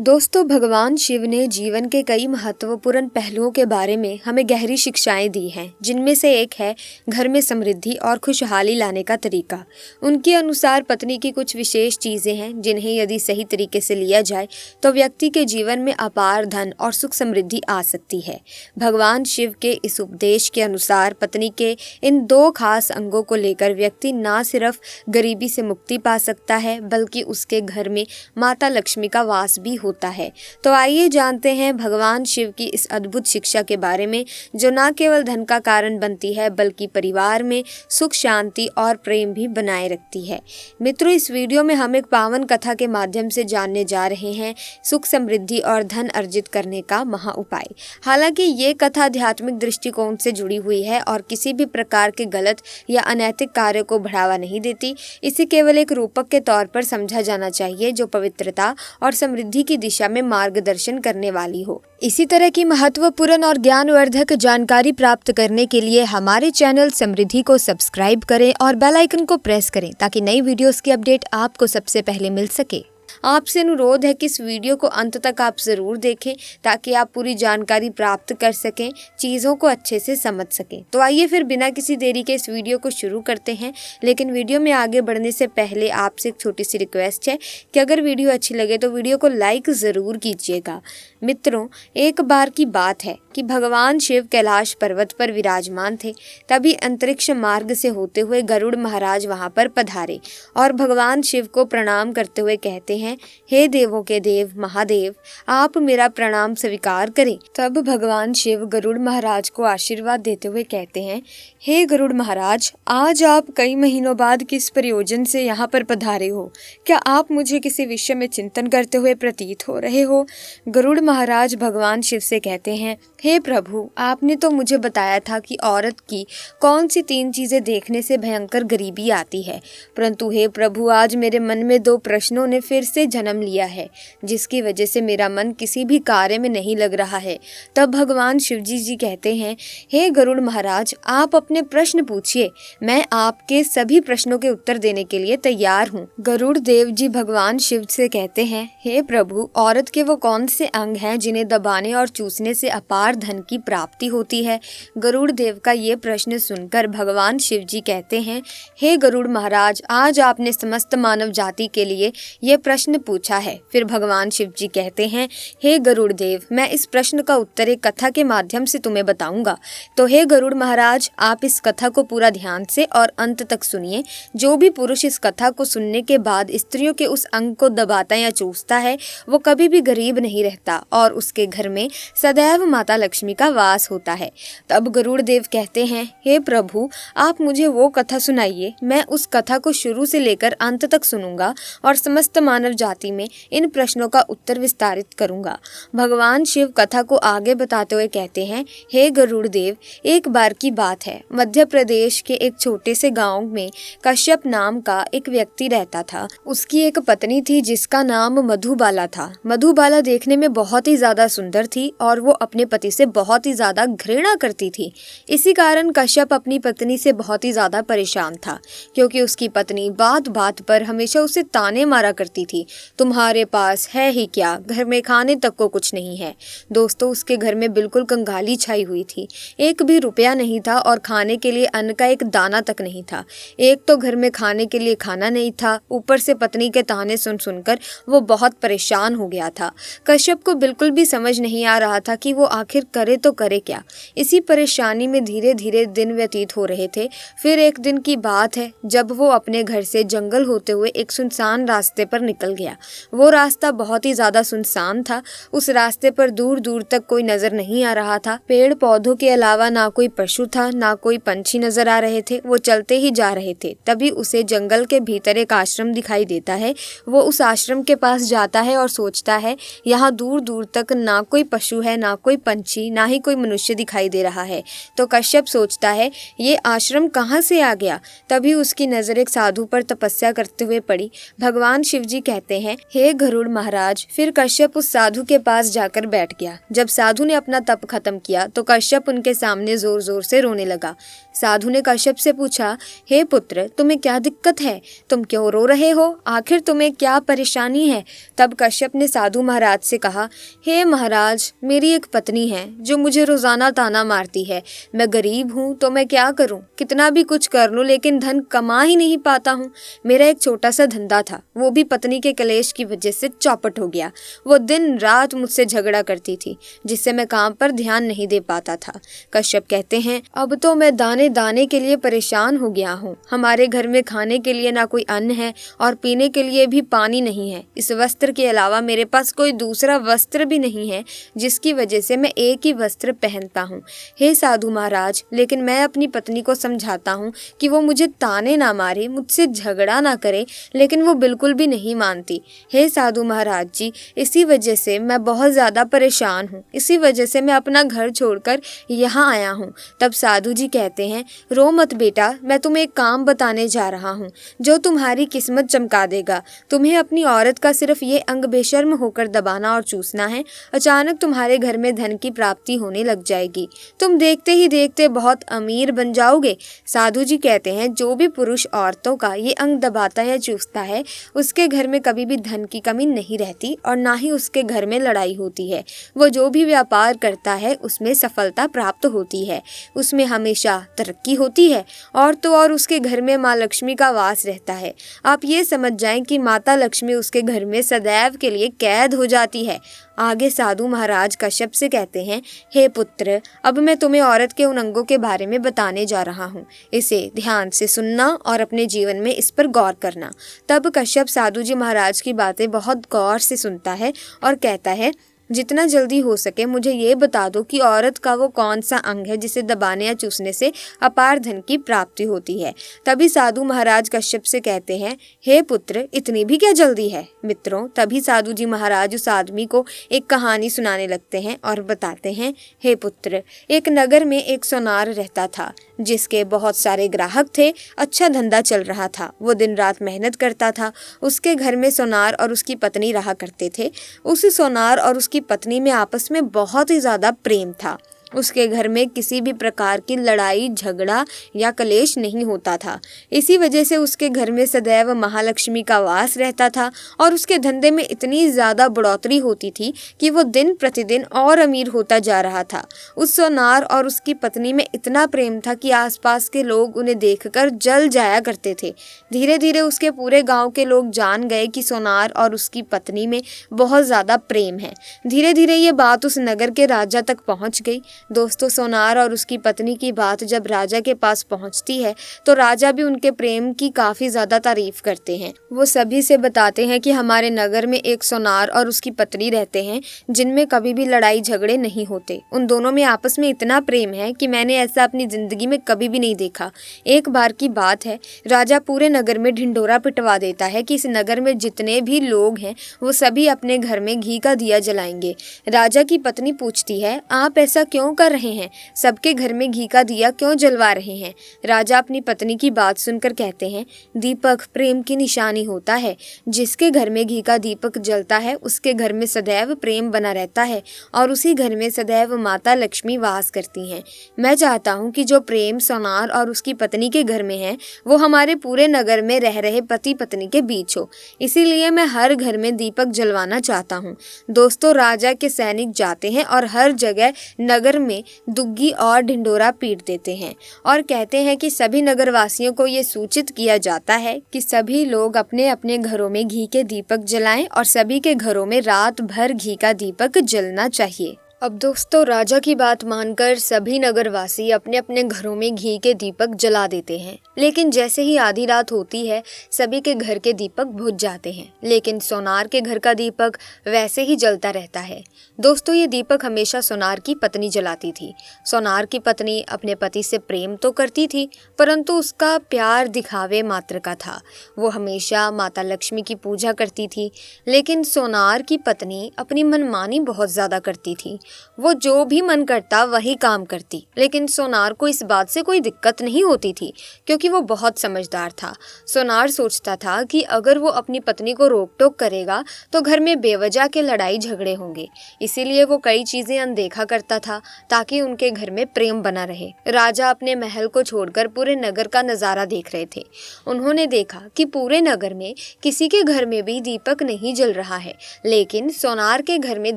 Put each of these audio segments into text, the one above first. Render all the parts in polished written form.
दोस्तों, भगवान शिव ने जीवन के कई महत्वपूर्ण पहलुओं के बारे में हमें गहरी शिक्षाएं दी हैं, जिनमें से एक है घर में समृद्धि और खुशहाली लाने का तरीका। उनके अनुसार पत्नी की कुछ विशेष चीजें हैं जिन्हें यदि सही तरीके से लिया जाए तो व्यक्ति के जीवन में अपार धन और सुख समृद्धि आ सकती है। भगवान शिव के इस उपदेश के अनुसार पत्नी के इन दो खास अंगों को लेकर व्यक्ति न सिर्फ गरीबी से मुक्ति पा सकता है, बल्कि उसके घर में माता लक्ष्मी का वास भी होता है। तो आइए जानते हैं भगवान शिव की इस अद्भुत शिक्षा के बारे में, जो न केवल धन का कारण बनती है बल्कि परिवार में सुख, शांति और प्रेम भी बनाए रखती है। मित्रों, इस वीडियो में हम एक पावन कथा के माध्यम से जानने जा रहे हैं सुख, समृद्धि और धन अर्जित करने का महा उपाय। हालांकि ये कथा आध्यात्मिक दृष्टिकोण से जुड़ी हुई है और किसी भी प्रकार के गलत या अनैतिक कार्य को बढ़ावा नहीं देती। इसे केवल एक रूपक के तौर पर समझा जाना चाहिए जो पवित्रता और समृद्धि की दिशा में मार्गदर्शन करने वाली हो। इसी तरह की महत्वपूर्ण और ज्ञानवर्धक जानकारी प्राप्त करने के लिए हमारे चैनल समृद्धि को सब्सक्राइब करें और बेल आइकन को प्रेस करें ताकि नई वीडियोस की अपडेट आपको सबसे पहले मिल सके। आपसे अनुरोध है कि इस वीडियो को अंत तक आप ज़रूर देखें ताकि आप पूरी जानकारी प्राप्त कर सकें, चीज़ों को अच्छे से समझ सकें। तो आइए फिर बिना किसी देरी के इस वीडियो को शुरू करते हैं। लेकिन वीडियो में आगे बढ़ने से पहले आपसे एक छोटी सी रिक्वेस्ट है कि अगर वीडियो अच्छी लगे तो वीडियो को लाइक ज़रूर कीजिएगा। मित्रों, एक बार की बात है कि भगवान शिव कैलाश पर्वत पर विराजमान थे। तभी अंतरिक्ष मार्ग से होते हुए गरुड़ महाराज वहां पर पधारे और भगवान शिव को प्रणाम करते हुए कहते हैं, हे देवों के देव महादेव, आप मेरा प्रणाम स्वीकार करें। तब भगवान शिव गरुड़ महाराज को आशीर्वाद देते हुए कहते हैं, हे गरुड़ महाराज, आज आप कई महीनों बाद किस प्रयोजन से यहाँ पर पधारे हो? क्या आप मुझे किसी विषय में चिंतन करते हुए प्रतीत हो रहे हो? गरुड़ महाराज भगवान शिव से कहते हैं, हे प्रभु, आपने तो मुझे बताया था कि औरत की कौन सी 3 चीजें देखने से भयंकर गरीबी आती है, परंतु हे प्रभु, आज मेरे मन में 2 प्रश्नों ने फिर से जन्म लिया है, जिसकी वजह से मेरा मन किसी भी कार्य में नहीं लग रहा है। तब भगवान शिवजी जी कहते हैं, हे गरुड़ महाराज, आप अपने प्रश्न पूछिए, मैं आपके सभी प्रश्नों के उत्तर देने के लिए तैयार हूँ। गरुड़ देव जी भगवान शिव से कहते हैं, हे प्रभु, औरत के वो कौन से अंग हैं जिन्हें दबाने और चूसने से अपार धन की प्राप्ति होती है? गरुड़ देव का ये प्रश्न सुनकर भगवान शिव जी कहते हैं, हे गरुड़ महाराज, आज आपने समस्त मानव जाति के लिए ये प्रश्न पूछा है। फिर भगवान शिव जी कहते हैं, हे गरुड़ देव, मैं इस प्रश्न का उत्तर एक कथा के माध्यम से तुम्हें बताऊंगा। तो हे गरुड़ महाराज, आप इस कथा को पूरा ध्यान से और अंत तक सुनिए। जो भी पुरुष इस कथा को सुनने के बाद स्त्रियों के उस अंग को दबाता या चूसता है, वो कभी भी गरीब नहीं रहता और उसके घर में सदैव माता लक्ष्मी का वास होता है। तब गरुड़ देव कहते हैं, हे प्रभु, आप मुझे वो कथा सुनाइए। मैं उस कथा को शुरू से लेकर अंत तक सुनूंगा और समस्त मानव जाति में इन प्रश्नों का उत्तर विस्तारित करूंगा। भगवान शिव कथा को आगे बताते हुए कहते हैं, हे गरुड़ देव, एक बार की बात है, मध्य प्रदेश के एक छोटे से गांव में कश्यप नाम का एक व्यक्ति रहता था। उसकी एक पत्नी थी जिसका नाम मधुबाला था। मधुबाला देखने में बहुत ही ज्यादा सुंदर थी और वो अपने पति से बहुत ही ज्यादा घृणा करती थी। इसी कारण कश्यप अपनी पत्नी से बहुत ही ज्यादा परेशान था, क्योंकि उसकी पत्नी बात बात पर हमेशा उसे ताने मारा करती थी, तुम्हारे पास है ही क्या, घर में खाने तक को कुछ नहीं है। दोस्तों, उसके घर में बिल्कुल कंगाली छाई हुई थी। एक भी रुपया नहीं था और खाने के लिए अन्न का एक दाना तक नहीं था। एक तो घर में खाने के लिए खाना नहीं था, ऊपर से पत्नी के ताने सुन सुनकर वो बहुत परेशान हो गया था। कश्यप को बिल्कुल भी समझ नहीं आ रहा था कि वो आखिर करे तो करे क्या। इसी परेशानी में धीरे धीरे दिन व्यतीत हो रहे थे। फिर एक दिन की बात है, जब वो अपने घर से जंगल होते हुए एक सुनसान रास्ते पर निकल गया। वो रास्ता बहुत ही ज्यादा सुनसान था। उस रास्ते पर दूर दूर तक कोई नजर नहीं आ रहा था। पेड़ पौधों के अलावा ना कोई पशु था, ना कोई पंछी नजर आ रहे थे। वो चलते ही जा रहे थे। तभी उसे जंगल के भीतर एक आश्रम दिखाई देता है। वो उस आश्रम के पास जाता है और सोचता है, यहाँ दूर दूर दूर तक ना कोई पशु है, ना कोई पंछी, ना ही कोई मनुष्य दिखाई दे रहा है। तो कश्यप सोचता है ये आश्रम कहाँ से आ गया। तभी उसकी नज़र एक साधु पर तपस्या करते हुए पड़ी। भगवान शिव जी कहते हैं, हे गरुड़ महाराज। फिर कश्यप उस साधु के पास जाकर बैठ गया। जब साधु ने अपना तप खत्म किया तो कश्यप उनके सामने जोर जोर से रोने लगा। साधु ने कश्यप से पूछा, हे पुत्र, तुम्हें क्या दिक्कत है? तुम क्यों रो रहे हो? आखिर तुम्हें क्या परेशानी है? तब कश्यप ने साधु महाराज से कहा, हे महाराज, मेरी एक पत्नी है जो मुझे रोजाना ताना मारती है। मैं गरीब हूँ तो मैं क्या करूँ? कितना भी कुछ कर लूँ लेकिन धन कमा ही नहीं पाता हूँ। मेरा एक छोटा सा धंधा था, वो भी पत्नी के कलेश की वजह से चौपट हो गया। वो दिन रात मुझसे झगड़ा करती थी, जिससे मैं काम पर ध्यान नहीं दे पाता था। कश्यप कहते हैं, अब तो मैं दाने दाने के लिए परेशान हो गया हूँ। हमारे घर में खाने के लिए ना कोई अन्न है और पीने के लिए भी पानी नहीं है। इस वस्त्र के अलावा मेरे पास कोई दूसरा वस्त्र भी नहीं है, जिसकी वजह से मैं एक ही वस्त्र पहनता हूँ। हे साधु महाराज, लेकिन मैं अपनी पत्नी को समझाता हूँ कि वो मुझे ताने ना मारे, मुझसे झगड़ा ना करे, लेकिन वो बिल्कुल भी नहीं मानती। हे साधु महाराज जी, इसी वजह से मैं बहुत ज़्यादा परेशान हूँ। इसी वजह से मैं अपना घर छोड़कर यहाँ आया हूँ। तब साधु जी कहते हैं, रो मत बेटा, मैं तुम्हें एक काम बताने जा रहा हूँ जो तुम्हारी किस्मत चमका देगा। तुम्हें अपनी औरत का सिर्फ ये अंग बेशर्म होकर दबाना और चूसना है। अचानक तुम्हारे घर में धन की प्राप्ति होने लग जाएगी। तुम देखते ही देखते बहुत अमीर बन जाओगे। साधु जी कहते हैं, जो भी पुरुष औरतों का ये अंग दबाता या चूसता है, उसके घर में कभी भी धन की कमी नहीं रहती और ना ही उसके घर में लड़ाई होती है। वो जो भी व्यापार करता है उसमें सफलता प्राप्त होती है, उसमें हमेशा तरक्की होती है और तो और उसके घर में माँ लक्ष्मी का वास रहता है। आप ये समझ जाएं कि माता लक्ष्मी उसके घर में सदैव के लिए कैद हो जाती है। आगे साधु महाराज कश्यप से कहते हैं, हे पुत्र, अब मैं तुम्हें औरत के उन अंगों के बारे में बताने जा रहा हूँ। इसे ध्यान से सुनना और अपने जीवन में इस पर गौर करना। तब कश्यप साधु जी महाराज की बातें बहुत गौर से सुनता है और कहता है, जितना जल्दी हो सके मुझे ये बता दो कि औरत का वो कौन सा अंग है जिसे दबाने या चूसने से अपार धन की प्राप्ति होती है। तभी साधु महाराज कश्यप से कहते हैं, हे पुत्र, इतनी भी क्या जल्दी है? मित्रों, तभी साधु जी महाराज उस आदमी को एक कहानी सुनाने लगते हैं और बताते हैं, हे पुत्र, एक नगर में एक सोनार रहता था जिसके बहुत सारे ग्राहक थे। अच्छा धंधा चल रहा था। वो दिन रात मेहनत करता था। उसके घर में सोनार और उसकी पत्नी रहा करते थे। उस सोनार और उसकी पत्नी में आपस में बहुत ही ज़्यादा प्रेम था। उसके घर में किसी भी प्रकार की लड़ाई झगड़ा या कलेश नहीं होता था। इसी वजह से उसके घर में सदैव महालक्ष्मी का वास रहता था और उसके धंधे में इतनी ज़्यादा बढ़ोतरी होती थी कि वो दिन प्रतिदिन और अमीर होता जा रहा था। उस सोनार और उसकी पत्नी में इतना प्रेम था कि आसपास के लोग उन्हें देखकर जल जाया करते थे। धीरे धीरे उसके पूरे गाँव के लोग जान गए कि सोनार और उसकी पत्नी में बहुत ज़्यादा प्रेम है। धीरे धीरे ये बात उस नगर के राजा तक पहुँच गई। दोस्तों, सोनार और उसकी पत्नी की बात जब राजा के पास पहुंचती है तो राजा भी उनके प्रेम की काफ़ी ज़्यादा तारीफ करते हैं। वो सभी से बताते हैं कि हमारे नगर में एक सोनार और उसकी पत्नी रहते हैं जिनमें कभी भी लड़ाई झगड़े नहीं होते। उन दोनों में आपस में इतना प्रेम है कि मैंने ऐसा अपनी ज़िंदगी में कभी भी नहीं देखा। एक बार की बात है, राजा पूरे नगर में ढिंढोरा पिटवा देता है कि इस नगर में जितने भी लोग हैं वो सभी अपने घर में घी का दिया जलाएंगे। राजा की पत्नी पूछती है, आप ऐसा क्यों कर रहे हैं? सबके घर में घी का दिया क्यों जलवा रहे हैं? राजा अपनी पत्नी की बात सुनकर कहते हैं, दीपक प्रेम की निशानी होता है। जिसके घर में घी का दीपक जलता है उसके घर में सदैव प्रेम बना रहता है और उसी घर में सदैव माता लक्ष्मी वास करती हैं। मैं चाहता हूँ कि जो प्रेम सोनार और उसकी पत्नी के घर में है वो हमारे पूरे नगर में रह रहे पति पत्नी के बीच हो। इसीलिए मैं हर घर में दीपक जलवाना चाहता हूँ। दोस्तों, राजा के सैनिक जाते हैं और हर जगह नगर में दुग्गी और ढिंडोरा पीट देते हैं और कहते हैं कि सभी नगरवासियों को ये सूचित किया जाता है कि सभी लोग अपने अपने घरों में घी के दीपक जलाएं और सभी के घरों में रात भर घी का दीपक जलना चाहिए। अब दोस्तों, राजा की बात मानकर सभी नगरवासी अपने अपने घरों में घी के दीपक जला देते हैं। लेकिन जैसे ही आधी रात होती है, सभी के घर के दीपक बुझ जाते हैं, लेकिन सोनार के घर का दीपक वैसे ही जलता रहता है। दोस्तों, ये दीपक हमेशा सोनार की पत्नी जलाती थी। सोनार की पत्नी अपने पति से प्रेम तो करती थी, परंतु उसका प्यार दिखावे मात्र का था। वो हमेशा माता लक्ष्मी की पूजा करती थी, लेकिन सोनार की पत्नी अपनी मनमानी बहुत ज्यादा करती थी। वो जो भी मन करता वही काम करती, लेकिन सोनार को इस बात से कोई दिक्कत नहीं होती थी, क्योंकि वो बहुत समझदार था। सोनार सोचता था कि अगर वो अपनी पत्नी को रोक टोक करेगा तो घर में बेवजह के लड़ाई झगड़े होंगे। इसीलिए वो कई चीजें अनदेखा करता था ताकि उनके घर में प्रेम बना रहे। राजा अपने महल को छोड़कर पूरे नगर का नजारा देख रहे थे। उन्होंने देखा कि पूरे नगर में किसी के घर में भी दीपक नहीं जल रहा है, लेकिन सोनार के घर में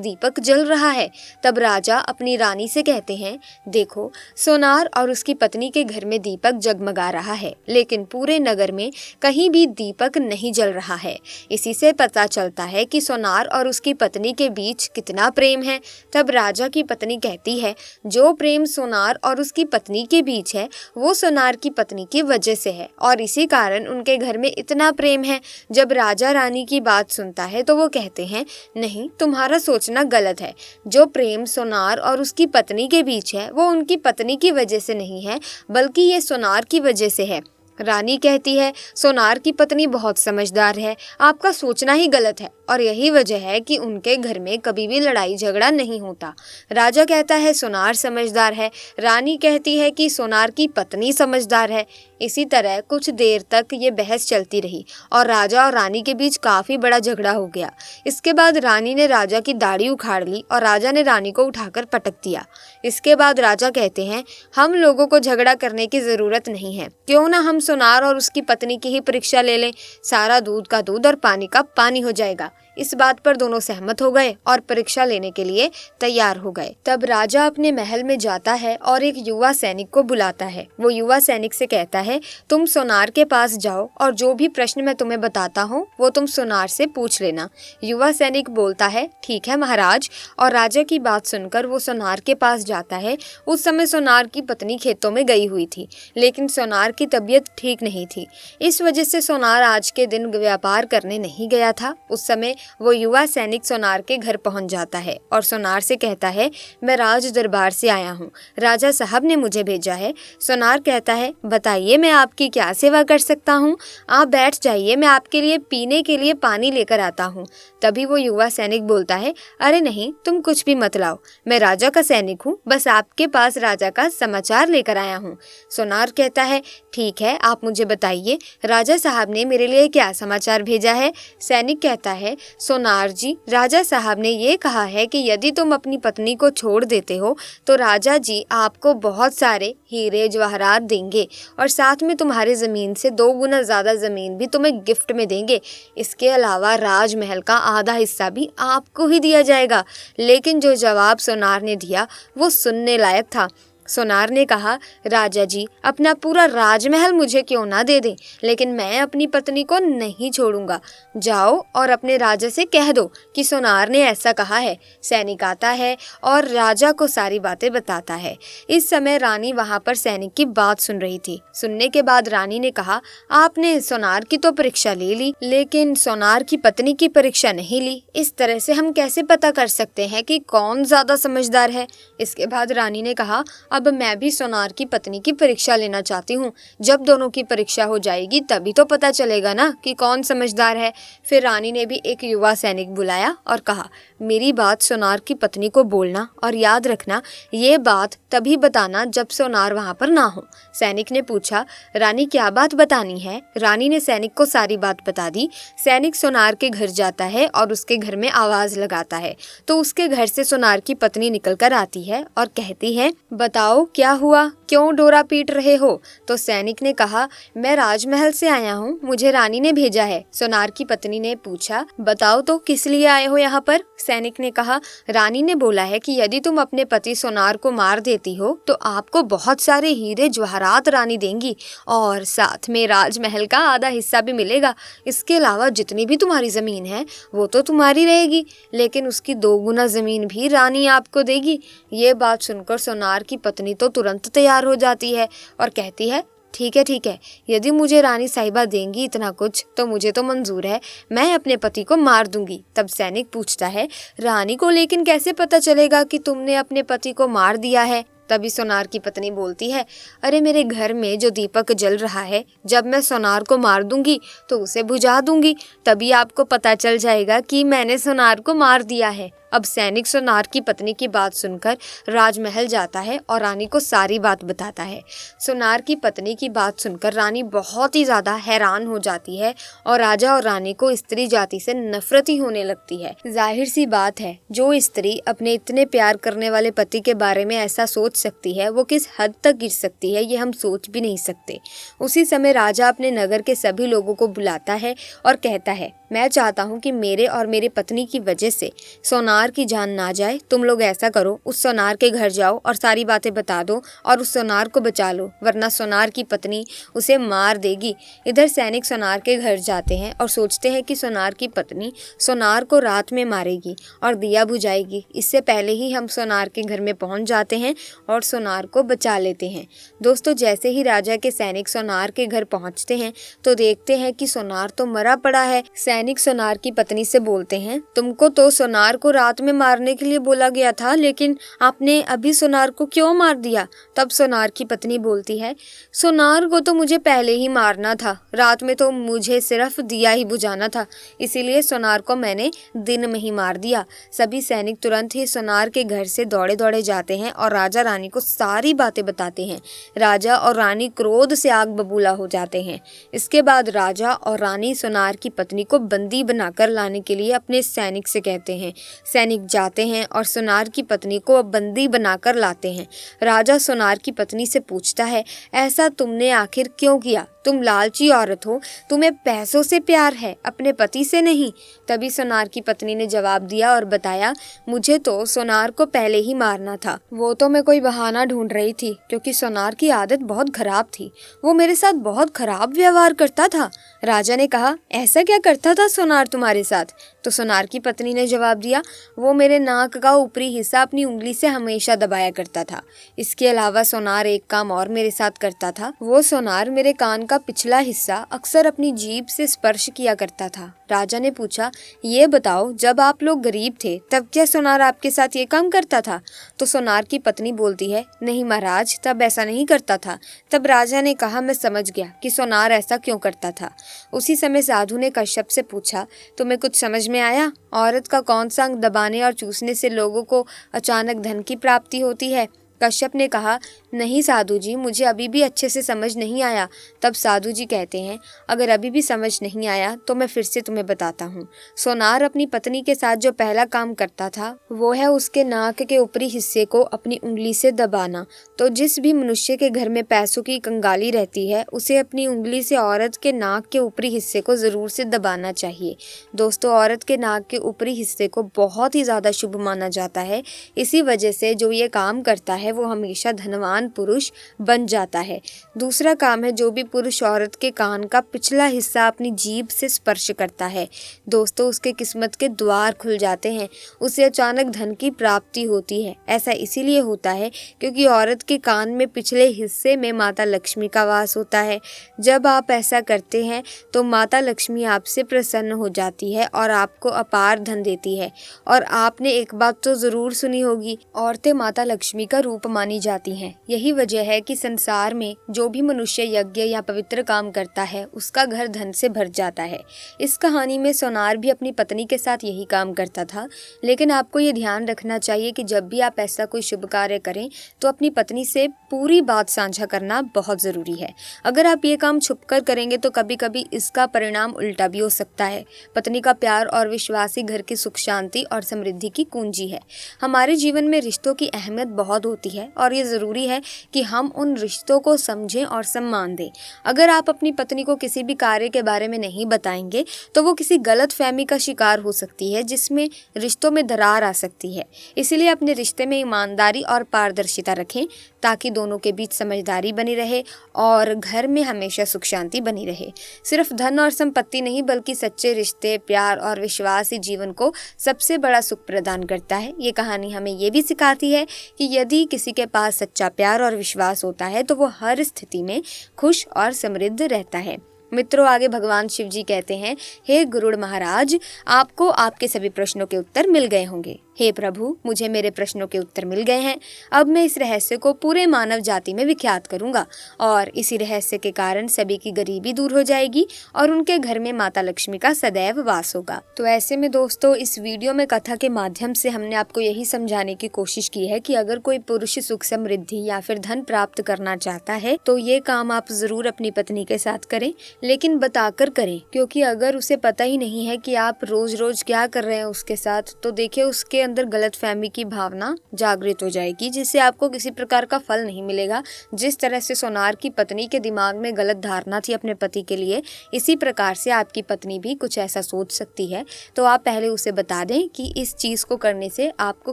दीपक जल रहा है। तब राजा अपनी रानी से कहते हैं, देखो, सोनार और उसकी पत्नी के घर में दीपक जगमगा रहा है, लेकिन पूरे नगर में कहीं भी दीपक नहीं जल रहा है। इसी से पता चलता है कि सोनार और उसकी पत्नी के बीच कितना प्रेम है। तब राजा की पत्नी कहती है, जो प्रेम सोनार और उसकी पत्नी के बीच है वो सोनार की पत्नी की वजह से है, और इसी कारण उनके घर में इतना प्रेम है। जब राजा रानी की बात सुनता है तो वो कहते हैं, नहीं, तुम्हारा सोचना गलत है। जो प्रेम सोनार और उसकी पत्नी के बीच है वो उनकी पत्नी की वजह से नहीं है, बल्कि ये सोनार की वजह से है। रानी कहती है, सोनार की पत्नी बहुत समझदार है, आपका सोचना ही गलत है, और यही वजह है कि उनके घर में कभी भी लड़ाई झगड़ा नहीं होता। राजा कहता है, सोनार समझदार है। रानी कहती है कि सोनार की पत्नी समझदार है। इसी तरह कुछ देर तक ये बहस चलती रही और राजा और रानी के बीच काफी बड़ा झगड़ा हो गया। इसके बाद रानी ने राजा की दाढ़ी उखाड़ ली और राजा ने रानी को उठाकर पटक दिया। इसके बाद राजा कहते हैं, हम लोगों को झगड़ा करने की जरूरत नहीं है, क्यों ना हम सोनार और उसकी पत्नी की ही परीक्षा ले लें। सारा दूध का दूध और पानी का पानी हो जाएगा। इस बात पर दोनों सहमत हो गए और परीक्षा लेने के लिए तैयार हो गए। तब राजा अपने महल में जाता है और एक युवा सैनिक को बुलाता है। वो युवा सैनिक से कहता है, तुम सोनार के पास जाओ और जो भी प्रश्न मैं तुम्हें बताता हूँ वो तुम सोनार से पूछ लेना। युवा सैनिक बोलता है, ठीक है महाराज, और राजा की बात सुनकर वो सोनार के पास जाता है। उस समय सोनार की पत्नी खेतों में गई हुई थी, लेकिन सोनार की तबीयत ठीक नहीं थी। इस वजह से सोनार आज के दिन व्यापार करने नहीं गया था। उस समय वो युवा सैनिक सोनार के घर पहुंच जाता है और सोनार से कहता है, मैं राज दरबार से आया हूँ, राजा साहब ने मुझे भेजा है। सोनार कहता है, बताइए मैं आपकी क्या सेवा कर सकता हूँ। आप बैठ जाइए, मैं आपके लिए पीने के लिए पानी लेकर आता हूँ। तभी वो युवा सैनिक बोलता है, अरे नहीं, तुम कुछ भी मत लाओ, मैं राजा का सैनिक हूँ, बस आपके पास राजा का समाचार लेकर आया हूँ। सोनार कहता है, ठीक है, आप मुझे बताइए, राजा साहब ने मेरे लिए क्या समाचार भेजा है। सैनिक कहता है, सोनार जी, राजा साहब ने ये कहा है कि यदि तुम अपनी पत्नी को छोड़ देते हो तो राजा जी आपको बहुत सारे हीरे जवाहरात देंगे और साथ में तुम्हारे ज़मीन से 2 गुना ज़्यादा ज़मीन भी तुम्हें गिफ्ट में देंगे। इसके अलावा राजमहल का आधा हिस्सा भी आपको ही दिया जाएगा। लेकिन जो जवाब सोनार ने दिया वो सुनने लायक था। सोनार ने कहा, राजा जी, अपना पूरा राजमहल मुझे क्यों ना दे दें, लेकिन मैं अपनी पत्नी को नहीं छोड़ूंगा। जाओ और अपने राजा से कह दो कि सोनार ने ऐसा कहा है। सैनिक आता है और राजा को सारी बातें बताता है। इस समय रानी वहां पर सैनिक की बात सुन रही थी। सुनने के बाद रानी ने कहा, आपने सोनार की तो परीक्षा ले ली, लेकिन सोनार की पत्नी की परीक्षा नहीं ली। इस तरह से हम कैसे पता कर सकते हैं कि कौन ज्यादा समझदार है। इसके बाद रानी ने कहा, अब मैं भी सोनार की पत्नी की परीक्षा लेना चाहती हूँ। जब दोनों की परीक्षा हो जाएगी तभी तो पता चलेगा ना कि कौन समझदार है। फिर रानी ने भी एक युवा सैनिक बुलाया और कहा, मेरी बात सोनार की पत्नी को बोलना और याद रखना, ये बात तभी बताना जब सोनार वहाँ पर ना हो। सैनिक ने पूछा, रानी क्या बात बतानी है। रानी ने सैनिक को सारी बात बता दी। सैनिक सोनार के घर जाता है और उसके घर में आवाज लगाता है तो उसके घर से सोनार की पत्नी निकल कर आती है और कहती है, बताओ क्या हुआ, क्यों डोरा पीट रहे हो। तो सैनिक ने कहा, मैं राजमहल से आया हूँ, मुझे रानी ने भेजा है। सोनार की पत्नी ने पूछा, बताओ तो किस लिए आए हो यहाँ पर। सैनिक ने कहा, रानी ने बोला है कि यदि तुम अपने पति सोनार को मार देती हो तो आपको बहुत सारे हीरे जवाहरात रानी देंगी और साथ में राजमहल का आधा हिस्सा भी मिलेगा। इसके अलावा जितनी भी तुम्हारी ज़मीन है वो तो तुम्हारी रहेगी, लेकिन उसकी 2 गुना ज़मीन भी रानी आपको देगी। ये बात सुनकर सोनार की पत्नी तो तुरंत तैयार हो जाती है और कहती है, ठीक है, यदि मुझे रानी साहिबा देंगी इतना कुछ तो मुझे तो मंजूर है, मैं अपने पति को मार दूंगी। तब सैनिक पूछता है, रानी को लेकिन कैसे पता चलेगा कि तुमने अपने पति को मार दिया है? तभी सोनार की पत्नी बोलती है, अरे मेरे घर में जो दीपक जल रहा है, जब मैं सोनार को मार दूंगी तो उसे बुझा दूंगी, तभी आपको पता चल जाएगा कि मैंने सोनार को मार दिया है। अब सैनिक सोनार की पत्नी की बात सुनकर राजमहल जाता है और रानी को सारी बात बताता है। सोनार की पत्नी की बात सुनकर रानी बहुत ही ज़्यादा हैरान हो जाती है और राजा और रानी को स्त्री जाति से नफरत ही होने लगती है। जाहिर सी बात है, जो स्त्री अपने इतने प्यार करने वाले पति के बारे में ऐसा सोच सकती है वो किस हद तक गिर सकती है ये हम सोच भी नहीं सकते। उसी समय राजा अपने नगर के सभी लोगों को बुलाता है और कहता है, मैं चाहता हूँ कि मेरे और मेरे पत्नी की वजह से सोनार की जान ना जाए। तुम लोग ऐसा करो, उस सोनार के घर जाओ और सारी बातें बता दो और उस सोनार को बचा लो, वरना सोनार की पत्नी उसे मार देगी। इधर सैनिक सोनार के घर जाते हैं और सोचते हैं कि सोनार की पत्नी सोनार को रात में मारेगी और दिया बुझाएगी। इससे पहले ही हम सोनार के घर में पहुंच जाते हैं और सोनार को बचा लेते हैं। दोस्तों, जैसे ही राजा के सैनिक सोनार के घर पहुंचते हैं तो देखते हैं कि सोनार तो मरा पड़ा है। सैनिक सोनार की पत्नी से बोलते हैं, तुमको तो सोनार को रात में मारने के लिए बोला गया था, लेकिन आपने अभी सोनार को क्यों मार दिया? तब सोनार की पत्नी बोलती है, सोनार को तो मुझे पहले ही मारना था, रात में तो मुझे सिर्फ दिया ही बुझाना था, इसीलिए सोनार को मैंने दिन में ही मार दिया। सभी सैनिक तुरंत ही सोनार के घर से दौड़े दौड़े जाते हैं और राजा रानी को सारी बातें बताते हैं। राजा और रानी क्रोध से आग बबूला हो जाते हैं। इसके बाद राजा और रानी सोनार की पत्नी को बंदी बनाकर लाने के लिए अपने सैनिक से कहते हैं। सैनिक जाते हैं और सोनार की पत्नी को बंदी बनाकर लाते हैं। राजा सोनार की पत्नी से पूछता है, ऐसा तुमने आखिर क्यों किया? तुम लालची औरत हो, तुम्हें पैसों से प्यार है, अपने पति से नहीं। तभी सोनार की पत्नी ने जवाब दिया और बताया, मुझे तो सोनार को पहले ही मारना था, वो तो मैं कोई बहाना ढूंढ रही थी, क्योंकि सोनार की आदत बहुत खराब थी, वो मेरे साथ बहुत खराब व्यवहार करता था। राजा ने कहा, ऐसा क्या करता था सोनार तुम्हारे साथ? तो सोनार की पत्नी ने जवाब दिया, वो मेरे नाक का ऊपरी हिस्सा अपनी उंगली से हमेशा दबाया करता था। इसके अलावा सोनार एक काम और मेरे साथ करता था, वो सोनार मेरे कान का पिछला हिस्सा अक्सर अपनी जीभ से स्पर्श किया करता था। राजा ने पूछा, ये बताओ, जब आप लोग गरीब थे तब क्या सोनार आपके साथ ये काम करता था? तो सोनार की पत्नी बोलती है, नहीं महाराज, तब ऐसा नहीं करता था। तब राजा ने कहा, मैं समझ गया कि सोनार ऐसा क्यों करता था। उसी समय साधु ने कश्यप से पूछा, तुम्हें कुछ समझ में आया? औरत का कौन सा अंग दबाने और चूसने से लोगों को अचानक धन की प्राप्ति होती है? कश्यप ने कहा, नहीं साधु जी, मुझे अभी भी अच्छे से समझ नहीं आया। तब साधु जी कहते हैं, अगर अभी भी समझ नहीं आया तो मैं फिर से तुम्हें बताता हूँ। सोनार अपनी पत्नी के साथ जो पहला काम करता था वो है उसके नाक के ऊपरी हिस्से को अपनी उंगली से दबाना। तो जिस भी मनुष्य के घर में पैसों की कंगाली रहती है उसे अपनी उंगली से औरत के नाक के ऊपरी हिस्से को ज़रूर से दबाना चाहिए। दोस्तों, औरत के नाक के ऊपरी हिस्से को बहुत ही ज़्यादा शुभ माना जाता है। इसी वजह से जो ये काम करता है वो हमेशा धनवान पुरुष बन जाता है। दूसरा काम है, जो भी पुरुष औरत के कान का पिछला हिस्सा अपनी जीभ से स्पर्श करता है, दोस्तों, उसके किस्मत के द्वार खुल जाते हैं, उसे अचानक धन की प्राप्ति होती है। ऐसा इसीलिए होता है क्योंकि औरत के कान में पिछले हिस्से में माता लक्ष्मी का वास होता है। जब आप ऐसा करते हैं तो माता लक्ष्मी आपसे प्रसन्न हो जाती है और आपको अपार धन देती है। और आपने एक बात तो ज़रूर सुनी होगी, औरतें माता लक्ष्मी का रूप मानी जाती हैं। यही वजह है कि संसार में जो भी मनुष्य यज्ञ या पवित्र काम करता है उसका घर धन से भर जाता है। इस कहानी में सोनार भी अपनी पत्नी के साथ यही काम करता था। लेकिन आपको ये ध्यान रखना चाहिए कि जब भी आप ऐसा कोई शुभ कार्य करें तो अपनी पत्नी से पूरी बात साझा करना बहुत ज़रूरी है। अगर आप ये काम छुपकर करेंगे तो कभी कभी इसका परिणाम उल्टा भी हो सकता है। पत्नी का प्यार और विश्वास ही घर की सुख शांति और समृद्धि की कुंजी है। हमारे जीवन में रिश्तों की अहमियत बहुत होती होती है और ये ज़रूरी है कि हम उन रिश्तों को समझें और सम्मान दें। अगर आप अपनी पत्नी को किसी भी कार्य के बारे में नहीं बताएंगे तो वो किसी गलत फहमी का शिकार हो सकती है, जिसमें रिश्तों में दरार आ सकती है। इसीलिए अपने रिश्ते में ईमानदारी और पारदर्शिता रखें ताकि दोनों के बीच समझदारी बनी रहे और घर में हमेशा सुख शांति बनी रहे। सिर्फ धन और संपत्ति नहीं बल्कि सच्चे रिश्ते, प्यार और विश्वास ही जीवन को सबसे बड़ा सुख प्रदान करता है। ये कहानी हमें ये भी सिखाती है कि यदि किसी के पास सच्चा प्यार और विश्वास होता है तो वो हर स्थिति में खुश और समृद्ध रहता है। मित्रों, आगे भगवान शिव जी कहते हैं, हे गरुड़ महाराज, आपको आपके सभी प्रश्नों के उत्तर मिल गए होंगे। हे प्रभु, मुझे मेरे प्रश्नों के उत्तर मिल गए हैं। अब मैं इस रहस्य को पूरे मानव जाति में विख्यात करूंगा और इसी रहस्य के कारण सभी की गरीबी दूर हो जाएगी और उनके घर में माता लक्ष्मी का सदैव वास होगा। तो ऐसे में दोस्तों, इस वीडियो में कथा के माध्यम से हमने आपको यही समझाने की कोशिश की है कि अगर कोई पुरुष सुख समृद्धि या फिर धन प्राप्त करना चाहता है तो ये काम आप जरूर अपनी पत्नी के साथ करें, लेकिन बताकर करें, क्योंकि अगर उसे पता ही नहीं है कि आप रोज रोज क्या कर रहे हैं उसके साथ, तो देखिए उसके अंदर गलतफहमी की भावना जागृत हो जाएगी, जिससे आपको किसी प्रकार का फल नहीं मिलेगा। जिस तरह से सोनार की पत्नी के दिमाग में गलत धारणा थी अपने पति के लिए, इसी प्रकार से आपकी पत्नी भी कुछ ऐसा सोच सकती है। तो आप पहले उसे बता दें कि इस चीज को करने से आपको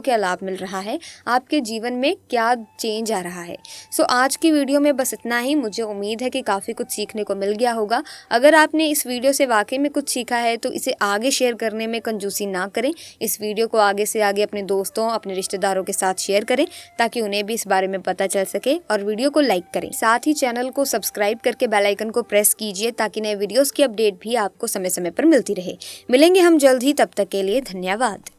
क्या लाभ मिल रहा है, आपके जीवन में क्या चेंज आ रहा है। सो आज की वीडियो में बस इतना ही। मुझे उम्मीद है कि काफी कुछ सीखने को मिल गया होगा। अगर आपने इस वीडियो से वाकई में कुछ सीखा है तो इसे आगे शेयर करने में कंजूसी ना करें। इस वीडियो को आगे से आगे अपने दोस्तों, अपने रिश्तेदारों के साथ शेयर करें ताकि उन्हें भी इस बारे में पता चल सके, और वीडियो को लाइक करें। साथ ही चैनल को सब्सक्राइब करके बेल आइकन को प्रेस कीजिए ताकि नए वीडियोस की अपडेट भी आपको समय समय पर मिलती रहे। मिलेंगे हम जल्द ही, तब तक के लिए धन्यवाद।